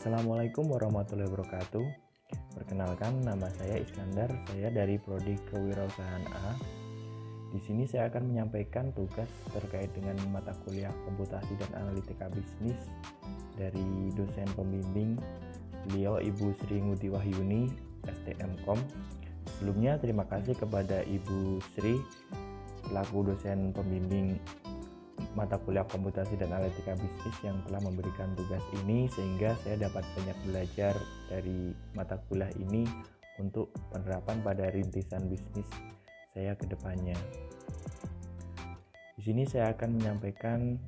Assalamualaikum warahmatullahi wabarakatuh. Perkenalkan, nama saya Iskandar. Saya dari Prodi Kewirausahaan A. Di sini saya akan menyampaikan tugas terkait dengan mata kuliah Komputasi dan Analitika Bisnis dari dosen pembimbing beliau Ibu Sri Nguti Wahyuni, STMKOM. Sebelumnya terima kasih kepada Ibu Sri selaku dosen pembimbing mata kuliah Komputasi dan Analitika Bisnis yang telah memberikan tugas ini, sehingga saya dapat banyak belajar dari mata kuliah ini untuk penerapan pada rintisan bisnis saya ke depannya. Di sini saya akan menyampaikan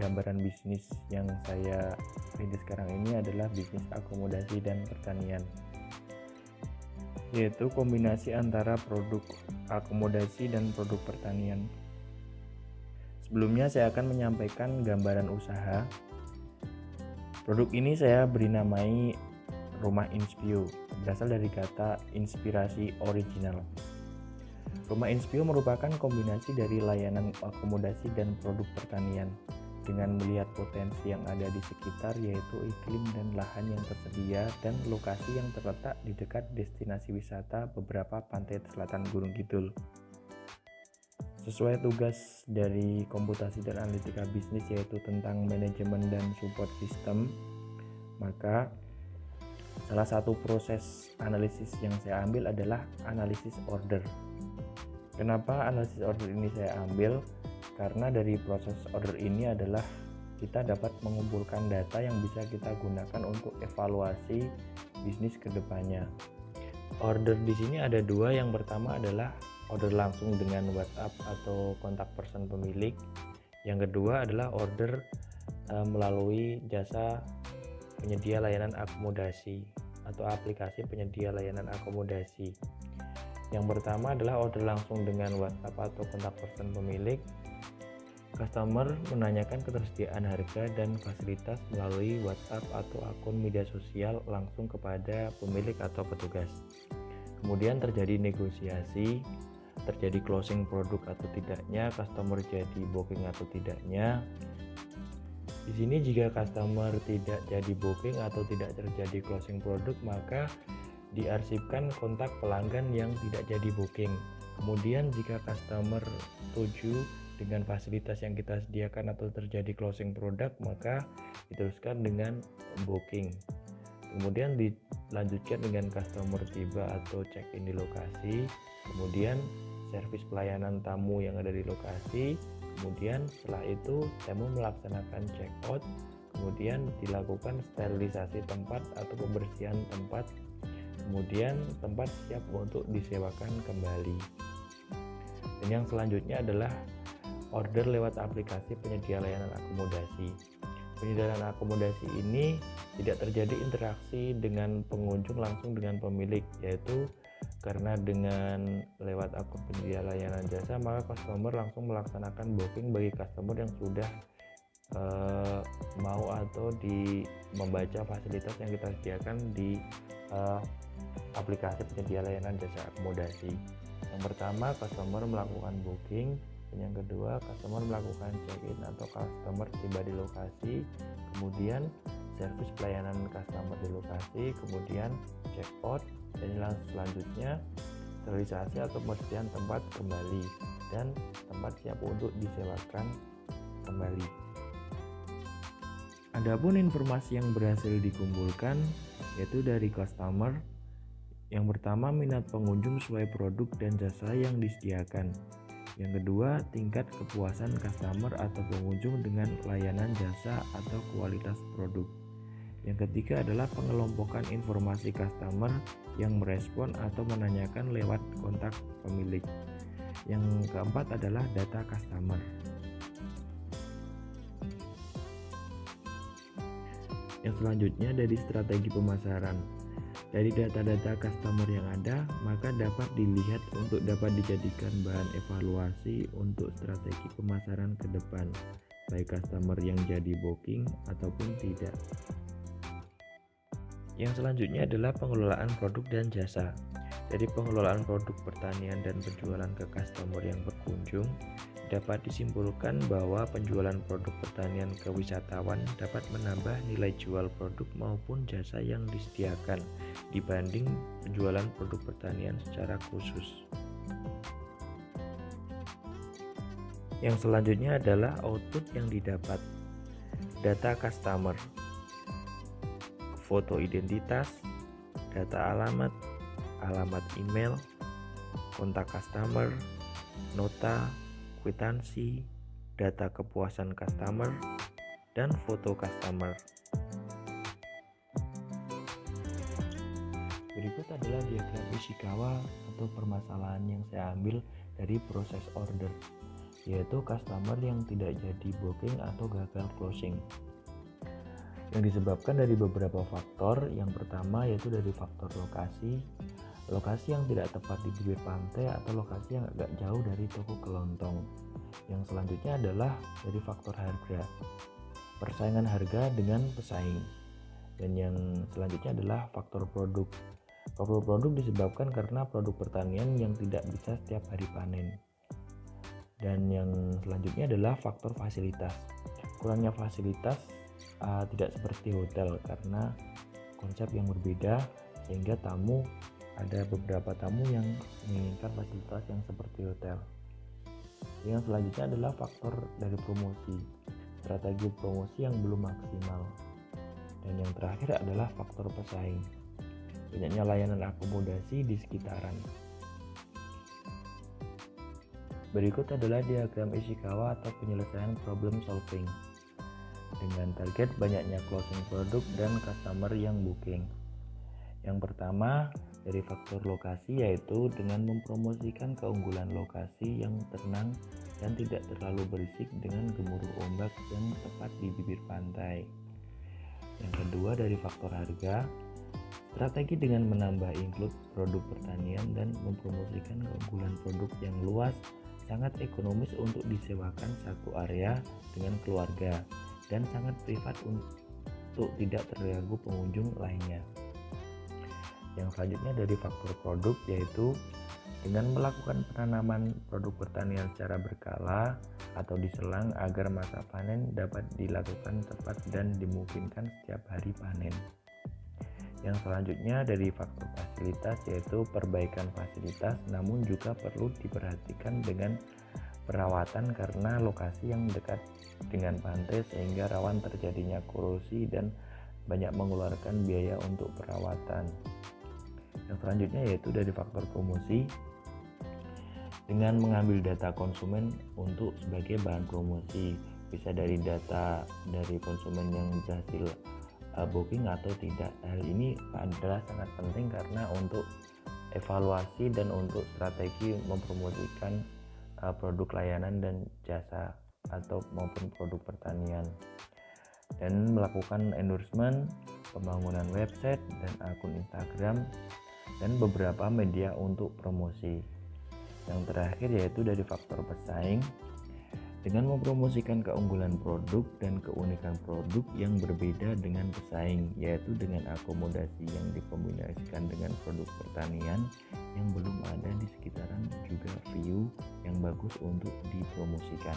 gambaran bisnis yang saya rintis sekarang ini adalah bisnis akomodasi dan pertanian, yaitu kombinasi antara produk akomodasi dan produk pertanian. Sebelumnya saya akan menyampaikan gambaran usaha. Produk ini saya beri namai Rumah Inspio, berasal dari kata inspirasi original. Rumah Inspio merupakan kombinasi dari layanan akomodasi dan produk pertanian dengan melihat potensi yang ada di sekitar, yaitu iklim dan lahan yang tersedia dan lokasi yang terletak di dekat destinasi wisata beberapa pantai selatan Gunung Kidul. Sesuai tugas dari Komputasi dan Analitika Bisnis, yaitu tentang manajemen dan support system, maka salah satu proses analisis yang saya ambil adalah analisis order. Kenapa analisis order ini saya ambil? Karena dari proses order ini adalah kita dapat mengumpulkan data yang bisa kita gunakan untuk evaluasi bisnis ke depannya. Order di sini ada dua. Yang pertama adalah order langsung dengan WhatsApp atau kontak person pemilik. Yang kedua adalah order melalui jasa penyedia layanan akomodasi atau aplikasi penyedia layanan akomodasi. Yang pertama adalah order langsung dengan WhatsApp atau kontak person pemilik. Customer menanyakan ketersediaan harga dan fasilitas melalui WhatsApp atau akun media sosial langsung kepada pemilik atau petugas. Kemudian terjadi negosiasi, terjadi closing produk atau tidaknya, customer jadi booking atau tidaknya. Di sini jika customer tidak jadi booking atau tidak terjadi closing produk, maka diarsipkan kontak pelanggan yang tidak jadi booking. Kemudian jika customer setuju dengan fasilitas yang kita sediakan atau terjadi closing produk, maka diteruskan dengan booking. Kemudian dilanjutkan dengan customer tiba atau check-in di lokasi, kemudian servis pelayanan tamu yang ada di lokasi, kemudian setelah itu tamu melaksanakan check-out, kemudian dilakukan sterilisasi tempat atau pembersihan tempat, kemudian tempat siap untuk disewakan kembali. Dan yang selanjutnya adalah order lewat aplikasi penyedia layanan akomodasi. Penyediaan akomodasi ini tidak terjadi interaksi dengan pengunjung langsung dengan pemilik, yaitu karena dengan lewat akun penyedia layanan jasa, maka customer langsung melaksanakan booking bagi customer yang sudah mau atau membaca fasilitas yang kita sediakan di aplikasi penyedia layanan jasa akomodasi. Yang pertama, customer melakukan booking. Yang kedua, customer melakukan check-in atau customer tiba di lokasi, kemudian servis pelayanan customer di lokasi, kemudian check-out, dan selanjutnya sterilisasi atau pembersihan tempat kembali dan tempat siap untuk disewakan kembali. Adapun informasi yang berhasil dikumpulkan yaitu dari customer. Yang pertama, minat pengunjung sesuai produk dan jasa yang disediakan. Yang kedua, tingkat kepuasan customer atau pengunjung dengan layanan jasa atau kualitas produk. Yang ketiga adalah pengelompokan informasi customer yang merespon atau menanyakan lewat kontak pemilik. Yang keempat adalah data customer. Yang selanjutnya dari strategi pemasaran. Dari data-data customer yang ada, maka dapat dilihat untuk dapat dijadikan bahan evaluasi untuk strategi pemasaran ke depan, baik customer yang jadi booking ataupun tidak. Yang selanjutnya adalah pengelolaan produk dan jasa. Dari pengelolaan produk pertanian dan penjualan ke customer yang berkunjung, dapat disimpulkan bahwa penjualan produk pertanian ke wisatawan dapat menambah nilai jual produk maupun jasa yang disediakan dibanding penjualan produk pertanian secara khusus. Yang selanjutnya adalah output yang didapat. Data customer, foto identitas, data alamat email, kontak customer, nota, kwitansi, data kepuasan customer, dan foto customer. Berikut adalah diagram Ishikawa atau permasalahan yang saya ambil dari proses order, yaitu customer yang tidak jadi booking atau gagal closing. Yang disebabkan dari beberapa faktor. Yang pertama yaitu dari faktor lokasi yang tidak tepat di bibir pantai atau lokasi yang agak jauh dari toko kelontong. Yang selanjutnya adalah dari faktor harga, persaingan harga dengan pesaing. Dan yang selanjutnya adalah faktor produk. Faktor produk disebabkan karena produk pertanian yang tidak bisa setiap hari panen. Dan yang selanjutnya adalah faktor fasilitas. Kurangnya fasilitas tidak seperti hotel karena konsep yang berbeda, sehingga ada beberapa tamu yang menginginkan fasilitas yang seperti hotel. Yang selanjutnya adalah faktor dari promosi, strategi promosi yang belum maksimal. Dan yang terakhir adalah faktor pesaing, banyaknya layanan akomodasi di sekitaran. Berikut adalah diagram Ishikawa atau penyelesaian problem solving dengan target banyaknya closing produk dan customer yang booking. Yang pertama dari faktor lokasi, yaitu dengan mempromosikan keunggulan lokasi yang tenang dan tidak terlalu berisik dengan gemuruh ombak yang tepat di bibir pantai. Yang kedua dari faktor harga, strategi dengan menambah include produk pertanian dan mempromosikan keunggulan produk yang luas sangat ekonomis untuk disewakan satu area dengan keluarga dan sangat privat untuk tidak terganggu pengunjung lainnya. Yang selanjutnya dari faktor produk, yaitu dengan melakukan penanaman produk pertanian secara berkala atau diselang agar masa panen dapat dilakukan tepat dan dimungkinkan setiap hari panen. Yang selanjutnya dari faktor fasilitas, yaitu perbaikan fasilitas namun juga perlu diperhatikan dengan perawatan karena lokasi yang dekat dengan pantai sehingga rawan terjadinya korosi dan banyak mengeluarkan biaya untuk perawatan. Yang selanjutnya yaitu dari faktor promosi, dengan mengambil data konsumen untuk sebagai bahan promosi, bisa dari data dari konsumen yang berhasil booking atau tidak. Hal ini adalah sangat penting karena untuk evaluasi dan untuk strategi mempromosikan produk layanan dan jasa atau maupun produk pertanian, dan melakukan endorsement, pembangunan website dan akun Instagram dan beberapa media untuk promosi. Yang terakhir yaitu dari faktor pesaing, dengan mempromosikan keunggulan produk dan keunikan produk yang berbeda dengan pesaing, yaitu dengan akomodasi yang dikombinasikan dengan produk pertanian yang belum ada di sekitaran, juga view yang bagus untuk dipromosikan.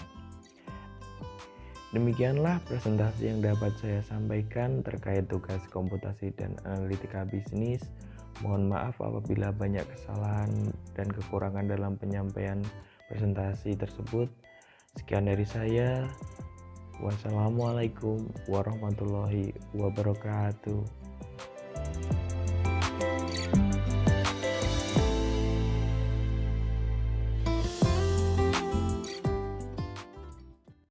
Demikianlah presentasi yang dapat saya sampaikan terkait tugas komputasi dan analitika bisnis. Mohon maaf apabila banyak kesalahan dan kekurangan dalam penyampaian presentasi tersebut. Sekian dari saya. Wassalamualaikum warahmatullahi wabarakatuh.